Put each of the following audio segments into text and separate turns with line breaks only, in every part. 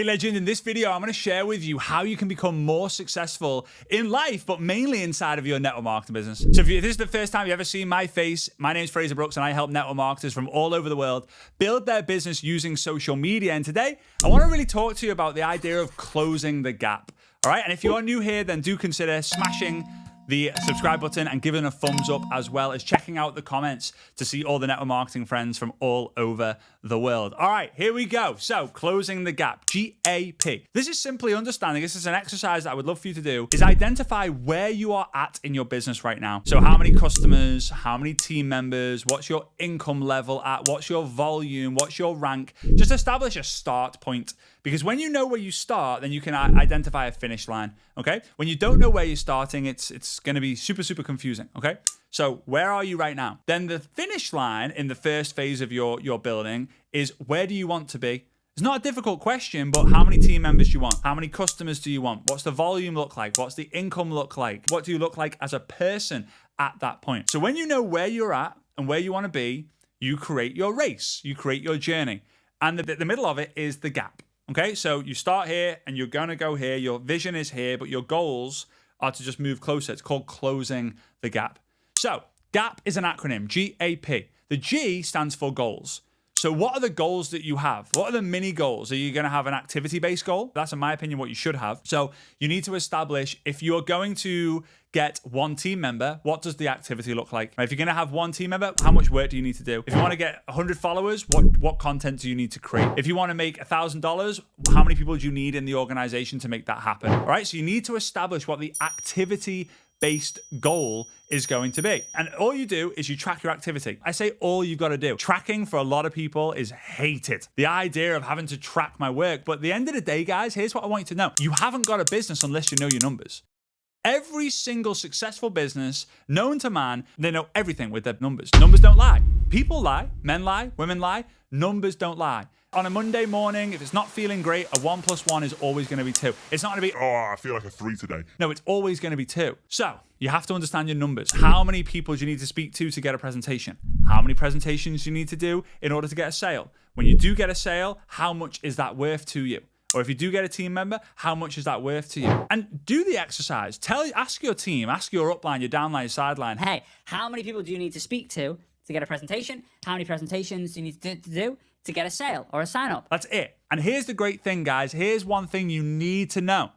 Hey legend, in this video, I'm gonna share with you how you can become more successful in life, but mainly inside of your network marketing business. So if this is the first time you've ever seen my face, my name is Fraser Brooks and I help network marketers from all over the world build their business using social media. And today, I wanna really talk to you about the idea of closing the gap. All right, and if you are new here, then do consider smashing the subscribe button and giving a thumbs up, as well as checking out the comments to see all the network marketing friends from all over the world. All right, here we go. So closing the gap, GAP. This is simply understanding, this is an exercise that I would love for you to do, is identify where you are at in your business right now. So how many customers, how many team members, what's your income level at, what's your volume, what's your rank? Just establish a start point. Because when you know where you start, then you can identify a finish line, okay? When you don't know where you're starting, it's gonna be super confusing, okay? So where are you right now? Then the finish line in the first phase of your building is, where do you want to be? It's not a difficult question, but how many team members do you want? How many customers do you want? What's the volume look like? What's the income look like? What do you look like as a person at that point? So when you know where you're at and where you wanna be, you create your race, you create your journey. And the middle of it is the gap. Okay, so you start here and you're gonna go here. Your vision is here, but your goals are to just move closer. It's called closing the gap. So GAP is an acronym, GAP. The G stands for goals. So what are the goals that you have? What are the mini goals? Are you gonna have an activity-based goal? That's, in my opinion, what you should have. So you need to establish, if you're going to get one team member, what does the activity look like? If you're gonna have one team member, how much work do you need to do? If you wanna get 100 followers, what content do you need to create? If you wanna make $1,000, how many people do you need in the organization to make that happen? All right, so you need to establish what the activity-based goal is going to be. And all you do is you track your activity. I say all you've got to do. Tracking for a lot of people is hated. The idea of having to track my work. But at the end of the day, guys, here's what I want you to know. You haven't got a business unless you know your numbers. Every single successful business known to man, they know everything with their numbers. Numbers don't lie. People lie, men lie, women lie, numbers don't lie. On a Monday morning, if it's not feeling great, a 1 + 1 is always gonna be 2. It's not gonna be,
oh, I feel like a 3 today.
No, it's always gonna be 2. So you have to understand your numbers. How many people do you need to speak to get a presentation? How many presentations do you need to do in order to get a sale? When you do get a sale, how much is that worth to you? Or if you do get a team member, how much is that worth to you? And do the exercise. Ask your team, ask your upline, your downline, your sideline.
Hey, how many people do you need to speak to get a presentation? How many presentations do you need to do to get a sale or a sign up?
That's it. And here's the great thing, guys. Here's one thing you need to know.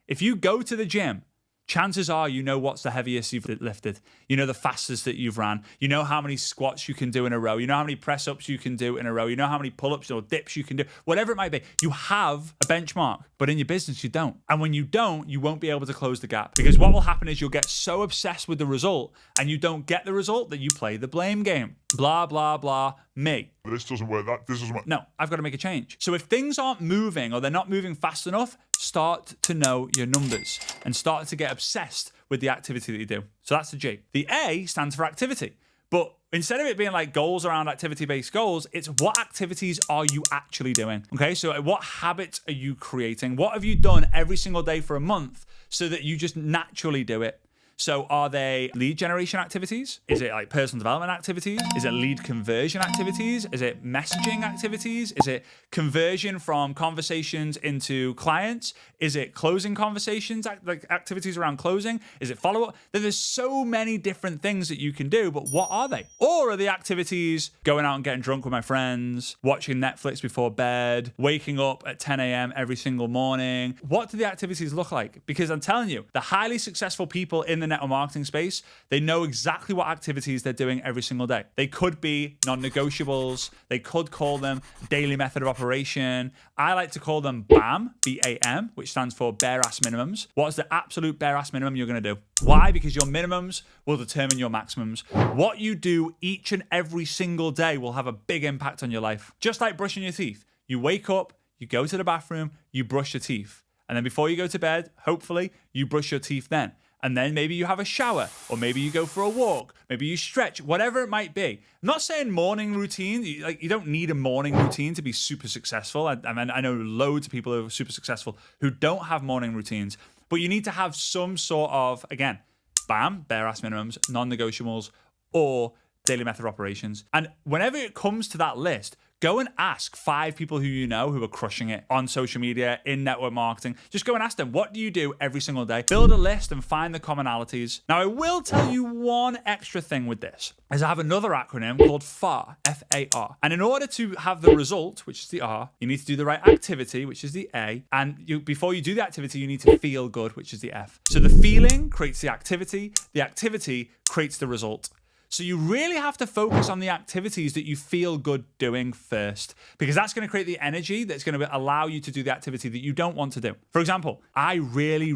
If you go to the gym, chances are you know what's the heaviest you've lifted. You know the fastest that you've ran. You know how many squats you can do in a row. You know how many press-ups you can do in a row. You know how many pull-ups or dips you can do. Whatever it might be. You have a benchmark, but in your business you don't. And when you don't, you won't be able to close the gap. Because what will happen is you'll get so obsessed with the result and you don't get the result that you play the blame game. Blah, blah, blah, me.
This doesn't work, this doesn't work.
No, I've got to make a change. So if things aren't moving or they're not moving fast enough, start to know your numbers and start to get obsessed with the activity that you do. So that's the G. The A stands for activity. But instead of it being like goals around activity-based goals, it's what activities are you actually doing? Okay, so what habits are you creating? What have you done every single day for a month so that you just naturally do it? So are they lead generation activities? Is it like personal development activities? Is it lead conversion activities? Is it messaging activities? Is it conversion from conversations into clients? Is it closing conversations, like activities around closing? Is it follow-up? There's so many different things that you can do, but what are they? Or are the activities going out and getting drunk with my friends, watching Netflix before bed, waking up at 10 a.m. every single morning? What do the activities look like? Because I'm telling you, the highly successful people in the network marketing space, they know exactly what activities they're doing every single day. They could be non-negotiables. They could call them daily method of operation. I like to call them BAM, B-A-M, which stands for bare ass minimums. What's the absolute bare ass minimum you're going to do? Why? Because your minimums will determine your maximums. What you do each and every single day will have a big impact on your life. Just like brushing your teeth. You wake up, you go to the bathroom, you brush your teeth. And then before you go to bed, hopefully, you brush your teeth then. And then maybe you have a shower, or maybe you go for a walk, maybe you stretch, whatever it might be. I'm not saying morning routine. You don't need a morning routine to be super successful. I mean, I know loads of people who are super successful who don't have morning routines, but you need to have some sort of, again, BAM, bare ass minimums, non-negotiables, or daily method operations. And whenever it comes to that list, Go and ask 5 people who you know who are crushing it on social media, in network marketing. Just go and ask them, what do you do every single day? Build a list and find the commonalities. Now, I will tell you one extra thing with this, is I have another acronym called FAR, F-A-R. And in order to have the result, which is the R, you need to do the right activity, which is the A. And before you do the activity, you need to feel good, which is the F. So the feeling creates the activity creates the result. So you really have to focus on the activities that you feel good doing first, because that's going to create the energy that's going to allow you to do the activity that you don't want to do. For example, I really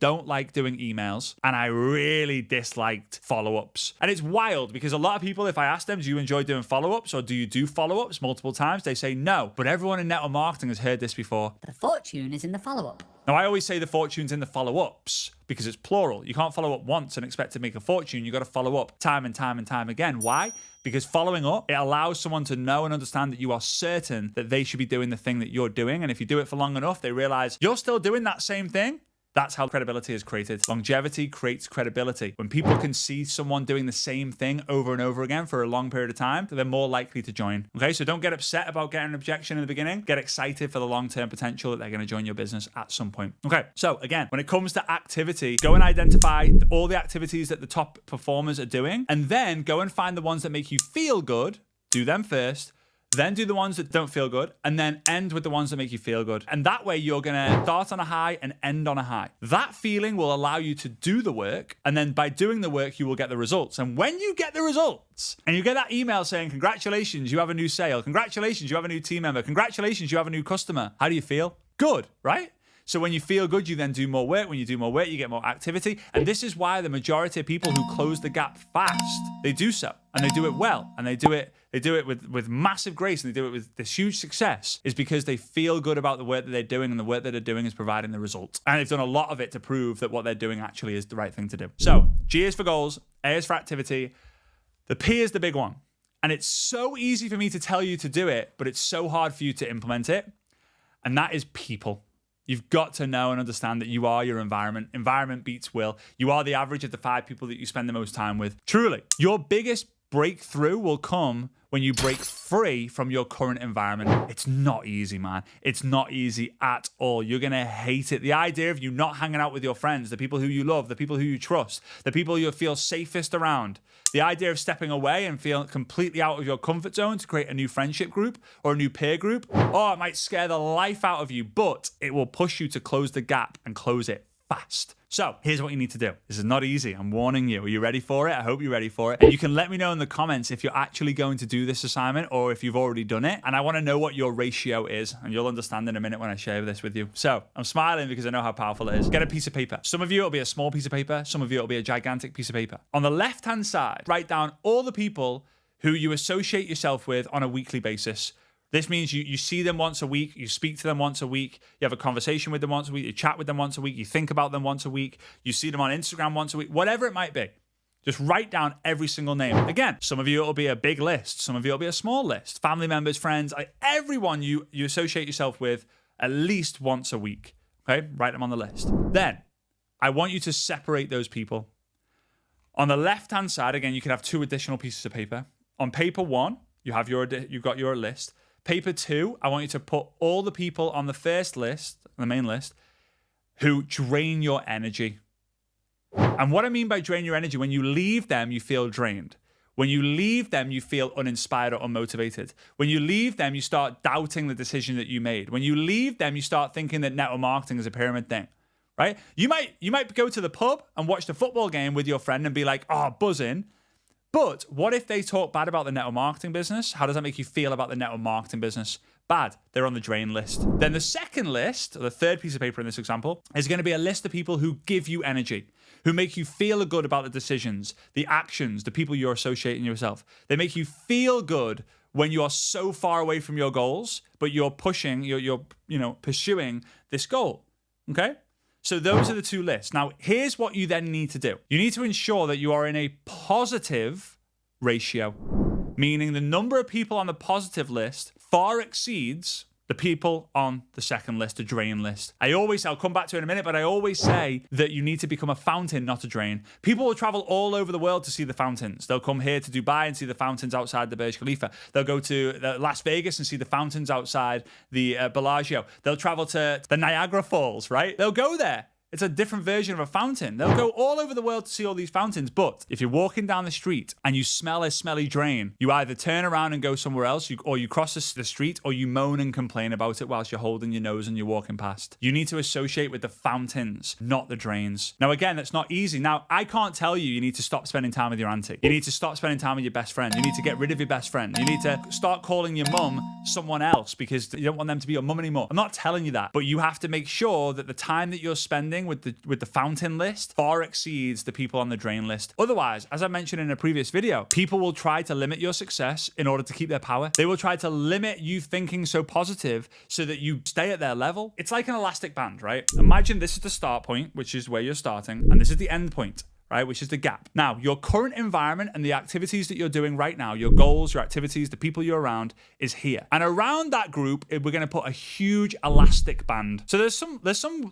don't like doing emails, and I really disliked follow-ups. And it's wild because a lot of people, if I ask them, do you enjoy doing follow-ups or do you do follow-ups multiple times? They say no. But everyone in network marketing has heard this before.
The fortune is in the follow-up.
Now, I always say the fortune's in the follow-ups because it's plural. You can't follow up once and expect to make a fortune. You got to follow up time and time and time again. Why? Because following up, it allows someone to know and understand that you are certain that they should be doing the thing that you're doing. And if you do it for long enough, they realize you're still doing that same thing. That's how credibility is created. Longevity creates credibility. When people can see someone doing the same thing over and over again for a long period of time, they're more likely to join. Okay, so don't get upset about getting an objection in the beginning. Get excited for the long-term potential that they're going to join your business at some point. Okay, so again, when it comes to activity, go and identify all the activities that the top performers are doing, and then go and find the ones that make you feel good. Do them first. Then do the ones that don't feel good, and then end with the ones that make you feel good. And that way you're going to start on a high and end on a high. That feeling will allow you to do the work, and then by doing the work, you will get the results. And when you get the results, and you get that email saying, congratulations, you have a new sale. Congratulations, you have a new team member. Congratulations, you have a new customer. How do you feel? Good, right? So when you feel good, you then do more work. When you do more work, you get more activity. And this is why the majority of people who close the gap fast, they do so. And they do it well. And they do it with massive grace, and they do it with this huge success, is because they feel good about the work that they're doing, and the work that they're doing is providing the results. And they've done a lot of it to prove that what they're doing actually is the right thing to do. So G is for goals, A is for activity, the P is the big one. And it's so easy for me to tell you to do it, but it's so hard for you to implement it. And that is people. You've got to know and understand that you are your environment. Environment beats will. You are the average of the 5 people that you spend the most time with. Truly, your biggest breakthrough will come when you break free from your current environment. It's not easy, man. It's not easy at all. You're going to hate it. The idea of you not hanging out with your friends, the people who you love, the people who you trust, the people you feel safest around, the idea of stepping away and feeling completely out of your comfort zone to create a new friendship group or a new peer group, it might scare the life out of you, but it will push you to close the gap and close it fast. So here's what you need to do. This is not easy. I'm warning you. Are you ready for it? I hope you're ready for it. And you can let me know in the comments if you're actually going to do this assignment or if you've already done it. And I want to know what your ratio is. And you'll understand in a minute when I share this with you. So I'm smiling because I know how powerful it is. Get a piece of paper. Some of you, it'll be a small piece of paper. Some of you, it'll be a gigantic piece of paper. On the left-hand side, write down all the people who you associate yourself with on a weekly basis. This means you see them once a week, you speak to them once a week, you have a conversation with them once a week, you chat with them once a week, you think about them once a week, you see them on Instagram once a week, whatever it might be. Just write down every single name. Again, some of you it'll be a big list, some of you it'll be a small list. Family members, friends, everyone you associate yourself with at least once a week. Okay, write them on the list. Then, I want you to separate those people. On the left-hand side, again, you can have 2 additional pieces of paper. On paper 1, you've got your list. Paper 2, I want you to put all the people on the first list, the main list, who drain your energy. And what I mean by drain your energy, when you leave them, you feel drained. When you leave them, you feel uninspired or unmotivated. When you leave them, you start doubting the decision that you made. When you leave them, you start thinking that network marketing is a pyramid thing, right? You might go to the pub and watch the football game with your friend and be like, buzzing. But what if they talk bad about the network marketing business? How does that make you feel about the network marketing business? Bad. They're on the drain list. Then the second list, or the third piece of paper in this example, is going to be a list of people who give you energy, who make you feel good about the decisions, the actions, the people you're associating yourself. They make you feel good when you are so far away from your goals, but you're pushing, you're pursuing this goal. Okay? So those are the 2 lists. Now, here's what you then need to do. You need to ensure that you are in a positive ratio, meaning the number of people on the positive list far exceeds The people on the second list, the drain list. I'll come back to it in a minute, but I always say that you need to become a fountain, not a drain. People will travel all over the world to see the fountains. They'll come here to Dubai and see the fountains outside the Burj Khalifa. They'll go to Las Vegas and see the fountains outside the Bellagio. They'll travel to the Niagara Falls, right? They'll go there. It's a different version of a fountain. They'll go all over the world to see all these fountains. But if you're walking down the street and you smell a smelly drain, you either turn around and go somewhere else, or you cross the street, or you moan and complain about it whilst you're holding your nose and you're walking past. You need to associate with the fountains, not the drains. Now, again, that's not easy. Now, I can't tell you need to stop spending time with your auntie. You need to stop spending time with your best friend. You need to get rid of your best friend. You need to start calling your mum someone else because you don't want them to be your mum anymore. I'm not telling you that, but you have to make sure that the time that you're spending with the fountain list far exceeds the people on the drain list. Otherwise, as I mentioned in a previous video, people will try to limit your success in order to keep their power. They will try to limit you thinking so positive so that you stay at their level. It's like an elastic band, right? Imagine this is the start point, which is where you're starting, and this is the end point, right, which is the gap. Now, your current environment and the activities that you're doing right now, your goals, your activities, the people you're around is here. And around that group, we're going to put a huge elastic band. So there's some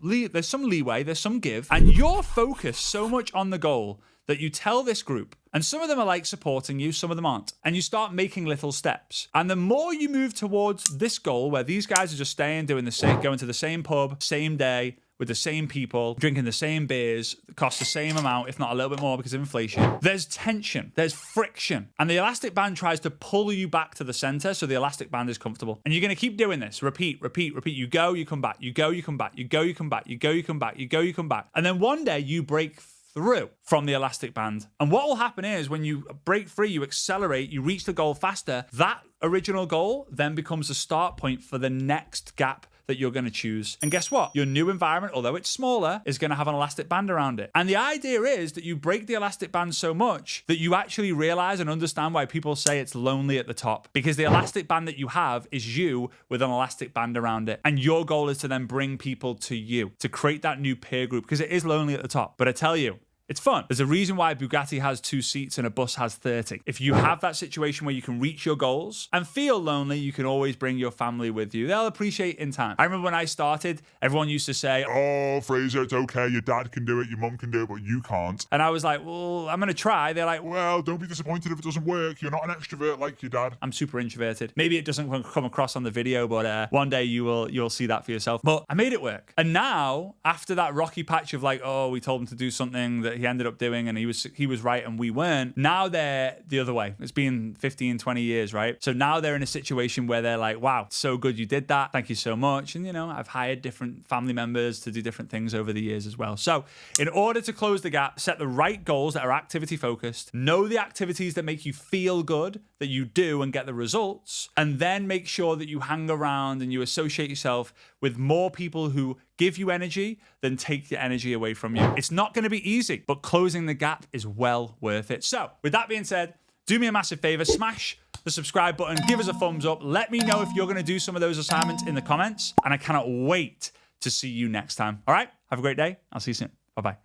leeway, there's some give, and you're focused so much on the goal that you tell this group, and some of them are like supporting you, some of them aren't, and you start making little steps. And the more you move towards this goal, where these guys are just staying, doing the same, going to the same pub, same day, with the same people, drinking the same beers, that cost the same amount, if not a little bit more because of inflation. There's tension, there's friction, and the elastic band tries to pull you back to the center so the elastic band is comfortable. And you're going to keep doing this. Repeat. You go, you come back. You go, you come back. You go, you come back. You go, you come back. You go, you come back. And then one day you break through from the elastic band. And what will happen is when you break free, you accelerate, you reach the goal faster. That original goal then becomes a start point for the next gap that you're going to choose. And guess what? Your new environment, although it's smaller, is going to have an elastic band around it. And the idea is that you break the elastic band so much that you actually realize and understand why people say it's lonely at the top. Because the elastic band that you have is you with an elastic band around it. And your goal is to then bring people to you, to create that new peer group, because it is lonely at the top. But I tell you, it's fun. There's a reason why Bugatti has 2 seats and a bus has 30. If you have that situation where you can reach your goals and feel lonely, you can always bring your family with you. They'll appreciate in time. I remember when I started, everyone used to say,
"Oh, Fraser, it's okay. Your dad can do it. Your mum can do it, but you can't."
And I was like, well, I'm going to try. They're like,
"Well, don't be disappointed if it doesn't work. You're not an extrovert like your dad."
I'm super introverted. Maybe it doesn't come across on the video, but one day you'll see that for yourself. But I made it work. And now, after that rocky patch of like, oh, we told him to do something that he ended up doing and he was right and we weren't, now they're the other way. It's been 15, 20 years, right? So now they're in a situation where they're like, wow, so good you did that. Thank you so much. And, I've hired different family members to do different things over the years as well. So in order to close the gap, set the right goals that are activity focused, know the activities that make you feel good, that you do and get the results, and then make sure that you hang around and you associate yourself with more people who give you energy than take the energy away from you. It's not going to be easy, but closing the gap is well worth it. So with that being said, do me a massive favor, smash the subscribe button, give us a thumbs up. Let me know if you're going to do some of those assignments in the comments, and I cannot wait to see you next time. All right, have a great day. I'll see you soon. Bye-bye.